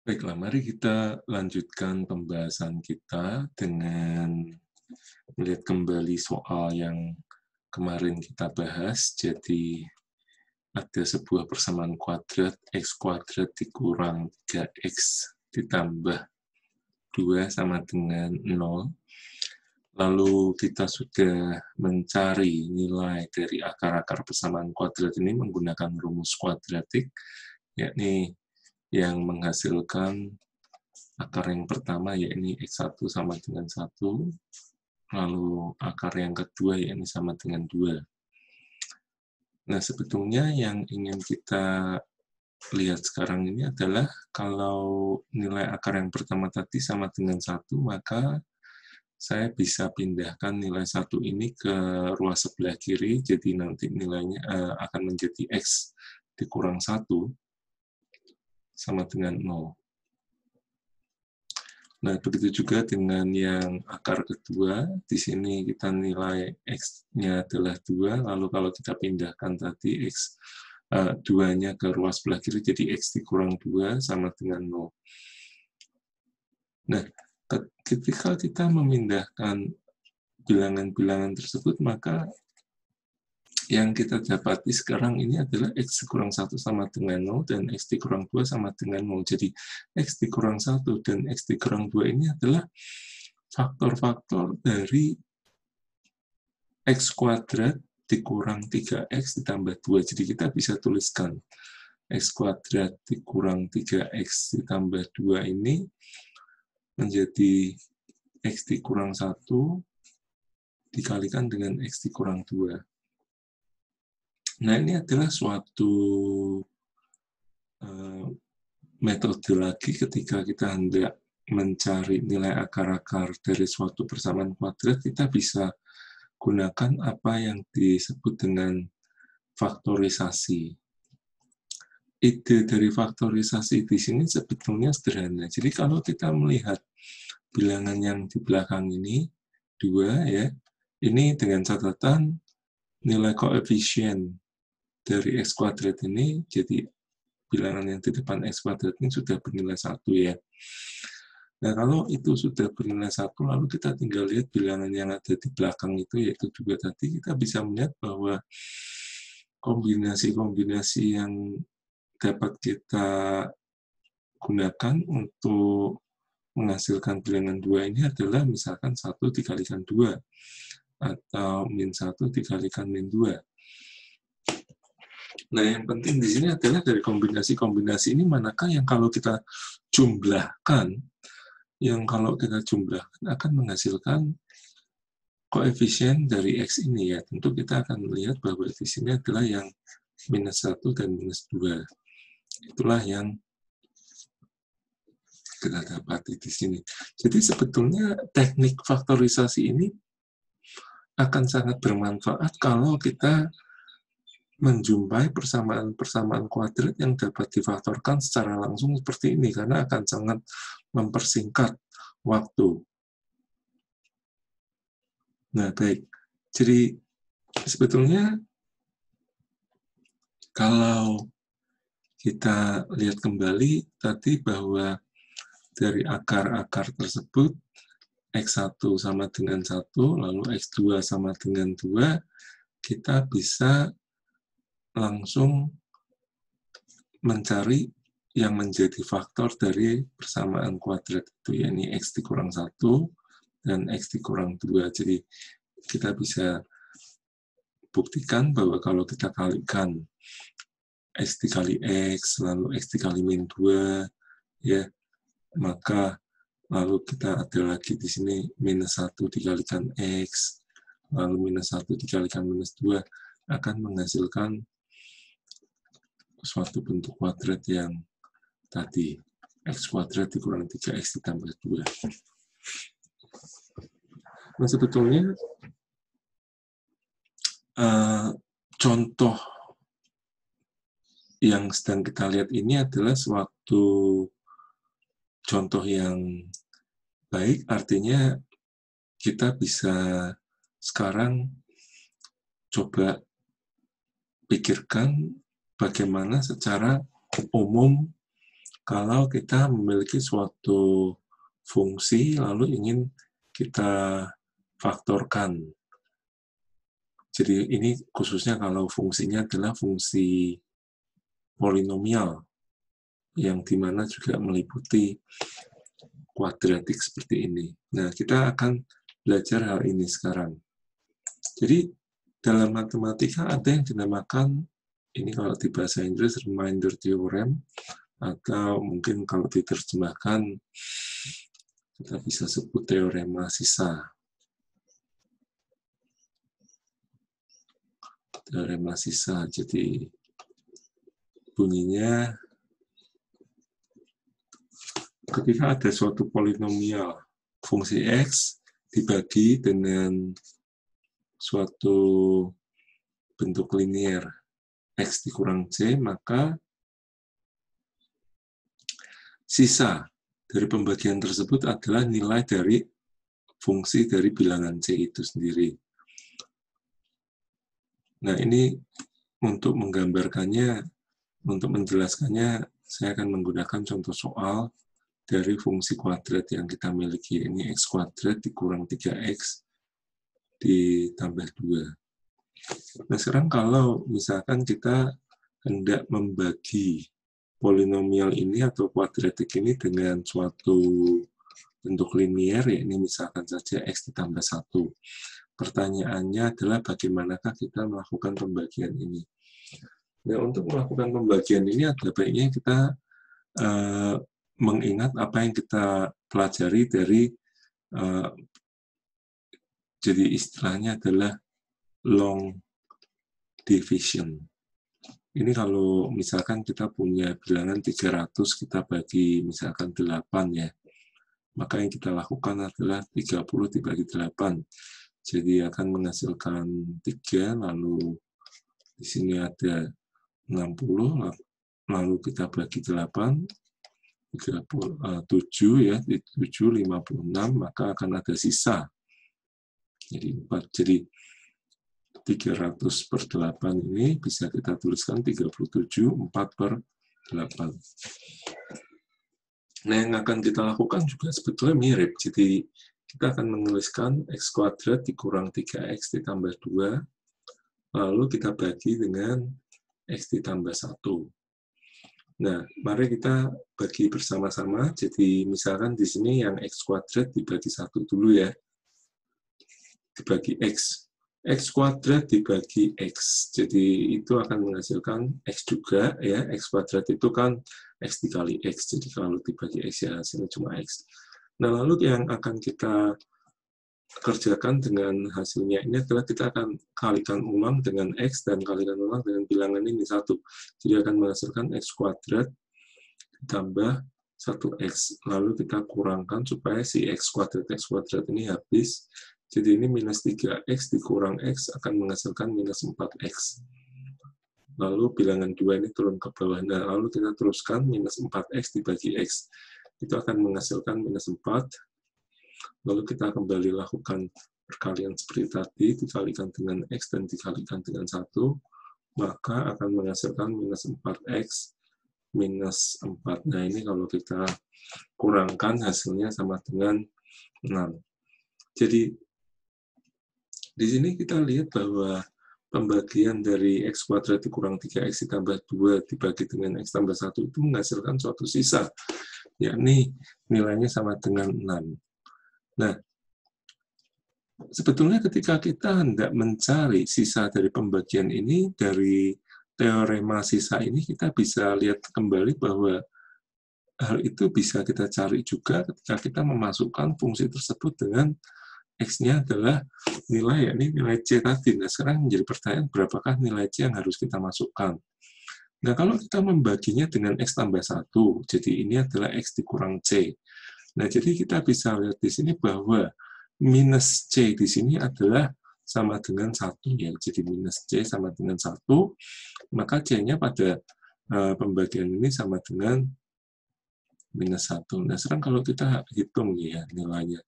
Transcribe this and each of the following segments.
Baiklah, mari kita lanjutkan pembahasan kita dengan melihat kembali soal yang kemarin kita bahas. Jadi, ada sebuah persamaan kuadrat, x kuadrat dikurang 3x ditambah 2 sama dengan 0. Lalu kita sudah mencari nilai dari akar-akar persamaan kuadrat ini menggunakan rumus kuadratik, yakni yang menghasilkan akar yang pertama yakni x1 sama dengan 1, lalu akar yang kedua yakni sama dengan 2. Nah, sebetulnya yang ingin kita lihat sekarang ini adalah kalau nilai akar yang pertama tadi sama dengan 1, maka saya bisa pindahkan nilai 1 ini ke ruas sebelah kiri, jadi nanti nilainya akan menjadi x dikurang 1 sama dengan 0. Nah, begitu juga dengan yang akar kedua, di sini kita nilai x-nya adalah 2, lalu kalau kita pindahkan tadi x 2-nya ke ruas sebelah kiri, jadi x dikurang 2 sama dengan 0. Nah, ketika kita memindahkan bilangan-bilangan tersebut, maka yang kita dapati sekarang ini adalah x dikurang 1 sama dengan 0 dan x dikurang 2 sama dengan 0. Jadi x dikurang 1 dan x dikurang 2 ini adalah faktor-faktor dari x kuadrat dikurang 3x ditambah 2. Jadi kita bisa tuliskan x kuadrat dikurang 3x ditambah 2 ini menjadi x dikurang 1 dikalikan dengan x dikurang 2. Nah, ini adalah suatu metode lagi ketika kita hendak mencari nilai akar-akar dari suatu persamaan kuadrat, kita bisa gunakan apa yang disebut dengan faktorisasi. Ide dari faktorisasi di sini sebetulnya sederhana. Jadi kalau kita melihat bilangan yang di belakang ini, 2 ya, ini dengan catatan nilai koefisien dari x kuadrat ini, jadi bilangan yang di depan x kuadrat ini sudah bernilai 1 ya. Nah, kalau itu sudah bernilai 1, lalu kita tinggal lihat bilangan yang ada di belakang itu, yaitu 2 tadi, kita bisa melihat bahwa kombinasi-kombinasi yang dapat kita gunakan untuk menghasilkan bilangan 2 ini adalah misalkan 1 dikalikan 2, atau min 1 dikalikan min 2. Nah, yang penting di sini adalah dari kombinasi-kombinasi ini manakah yang kalau kita jumlahkan, akan menghasilkan koefisien dari x ini ya. Tentu kita akan melihat bahwa di sini adalah yang minus 1 dan minus 2. Itulah yang kita dapati di sini. Jadi sebetulnya teknik faktorisasi ini akan sangat bermanfaat kalau kita menjumpai persamaan-persamaan kuadrat yang dapat difaktorkan secara langsung seperti ini, karena akan sangat mempersingkat waktu. Nah, baik. Jadi, sebetulnya kalau kita lihat kembali tadi bahwa dari akar-akar tersebut, x1 sama dengan 1, lalu x2 sama dengan 2, kita bisa langsung mencari yang menjadi faktor dari persamaan kuadrat itu, yakni x dikurang 1 dan x dikurang 2. Jadi kita bisa buktikan bahwa kalau kita kalikan x dikali x, lalu x dikali min 2, ya, maka lalu kita ada lagi di sini minus 1 dikalikan x, lalu minus 1 dikalikan minus 2, akan menghasilkan suatu bentuk kuadrat yang tadi, x kuadrat dikurang 3x ditambah 2. Nah, sebetulnya contoh yang sedang kita lihat ini adalah suatu contoh yang baik, artinya kita bisa sekarang coba pikirkan bagaimana secara umum kalau kita memiliki suatu fungsi lalu ingin kita faktorkan. Jadi ini khususnya kalau fungsinya adalah fungsi polinomial, yang dimana juga meliputi kuadratik seperti ini. Nah, kita akan belajar hal ini sekarang. Jadi, dalam matematika ada yang dinamakan, ini kalau di bahasa Inggris, remainder theorem, atau mungkin kalau diterjemahkan, kita bisa sebut teorema sisa. Teorema sisa, jadi bunyinya, ketika ada suatu polinomial fungsi X dibagi dengan suatu bentuk linier X dikurang C, maka sisa dari pembagian tersebut adalah nilai dari fungsi dari bilangan C itu sendiri. Nah, ini untuk menggambarkannya, untuk menjelaskannya, saya akan menggunakan contoh soal dari fungsi kuadrat yang kita miliki. Ini X kuadrat dikurang 3X ditambah 2. Nah, sekarang kalau misalkan kita hendak membagi polinomial ini atau kuadratik ini dengan suatu bentuk linier, ya ini misalkan saja X ditambah 1. Pertanyaannya adalah bagaimanakah kita melakukan pembagian ini. Nah, untuk melakukan pembagian ini ada baiknya kita mengingat apa yang kita pelajari dari jadi istilahnya adalah long division. Ini kalau misalkan kita punya bilangan 300, kita bagi misalkan 8 ya. Maka yang kita lakukan adalah 30 dibagi 8. Jadi akan menghasilkan 3, lalu di sini ada 60, lalu kita bagi 8, 7 ya, 7, 56, maka akan ada sisa. Jadi 4, jadi 300 per 8 ini bisa kita tuliskan 37, 4 per 8. Nah, yang akan kita lakukan juga sebetulnya mirip. Jadi kita akan menuliskan X kuadrat dikurang 3X ditambah 2, lalu kita bagi dengan X ditambah 1. Nah, mari kita bagi bersama-sama. Jadi misalkan di sini yang X kuadrat dibagi 1 dulu ya. Dibagi X. X kuadrat dibagi X. Jadi itu akan menghasilkan X juga ya. X kuadrat itu kan X dikali X. Jadi kalau dibagi X ya hasilnya cuma X. Nah, lalu yang akan kita kerjakan dengan hasilnya ini adalah kita akan kalikan ulang dengan X dan kalikan ulang dengan bilangan ini 1. Jadi akan menghasilkan X kuadrat ditambah 1X. Lalu kita kurangkan supaya si X kuadrat ini habis. Jadi ini minus 3X dikurang X akan menghasilkan minus 4X. Lalu bilangan 2 ini turun ke bawah. Nah, lalu kita teruskan minus 4X dibagi X. Itu akan menghasilkan minus 4. Lalu kita kembali lakukan perkalian seperti tadi, dikalikan dengan X dan dikalikan dengan 1, maka akan menghasilkan minus 4X minus 4. Nah, ini kalau kita kurangkan hasilnya sama dengan 6. Jadi, di sini kita lihat bahwa pembagian dari X kuadrat dikurang 3X ditambah 2 dibagi dengan X tambah 1 itu menghasilkan suatu sisa, yakni nilainya sama dengan 6. Nah, sebetulnya ketika kita hendak mencari sisa dari pembagian ini, dari teorema sisa ini, kita bisa lihat kembali bahwa hal itu bisa kita cari juga ketika kita memasukkan fungsi tersebut dengan X-nya adalah nilai, yakni nilai C tadi. Nah, sekarang menjadi pertanyaan, berapakah nilai C yang harus kita masukkan? Nah, kalau kita membaginya dengan X tambah 1, jadi ini adalah X dikurang C. Nah, jadi kita bisa lihat di sini bahwa minus C di sini adalah sama dengan 1 ya. Jadi minus C sama dengan 1, maka C-nya pada pembagian ini sama dengan minus 1. Nah, sekarang kalau kita hitung ya nilainya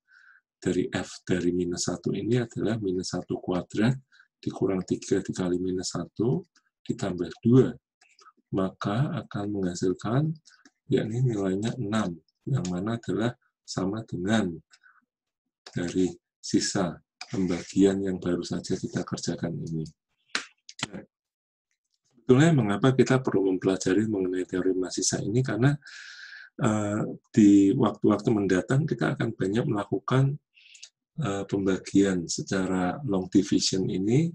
dari F dari minus 1 ini adalah minus 1 kuadrat dikurang 3 dikali minus 1 ditambah 2. Maka akan menghasilkan yakni nilainya 6, yang mana adalah sama dengan dari sisa pembagian yang baru saja kita kerjakan ini. Nah, sebetulnya mengapa kita perlu mempelajari mengenai teorema sisa ini, karena di waktu-waktu mendatang kita akan banyak melakukan pembagian secara long division ini,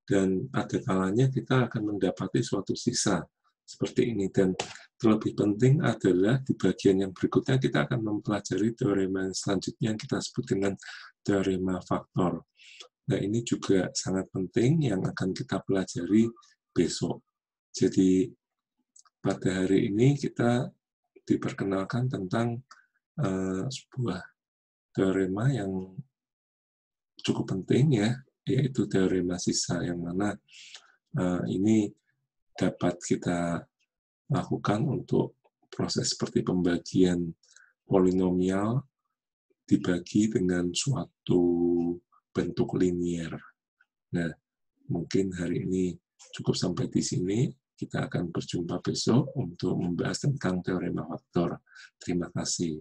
dan ada kalanya kita akan mendapati suatu sisa seperti ini. Dan terlebih penting adalah di bagian yang berikutnya kita akan mempelajari teorema yang selanjutnya yang kita sebut dengan teorema faktor. Nah, ini juga sangat penting yang akan kita pelajari besok. Jadi pada hari ini kita diperkenalkan tentang sebuah teorema yang cukup penting ya, yaitu teorema sisa, yang mana ini dapat kita lakukan untuk proses seperti pembagian polinomial dibagi dengan suatu bentuk linier. Nah, mungkin hari ini cukup sampai di sini. Kita akan berjumpa besok untuk membahas tentang teorema faktor. Terima kasih.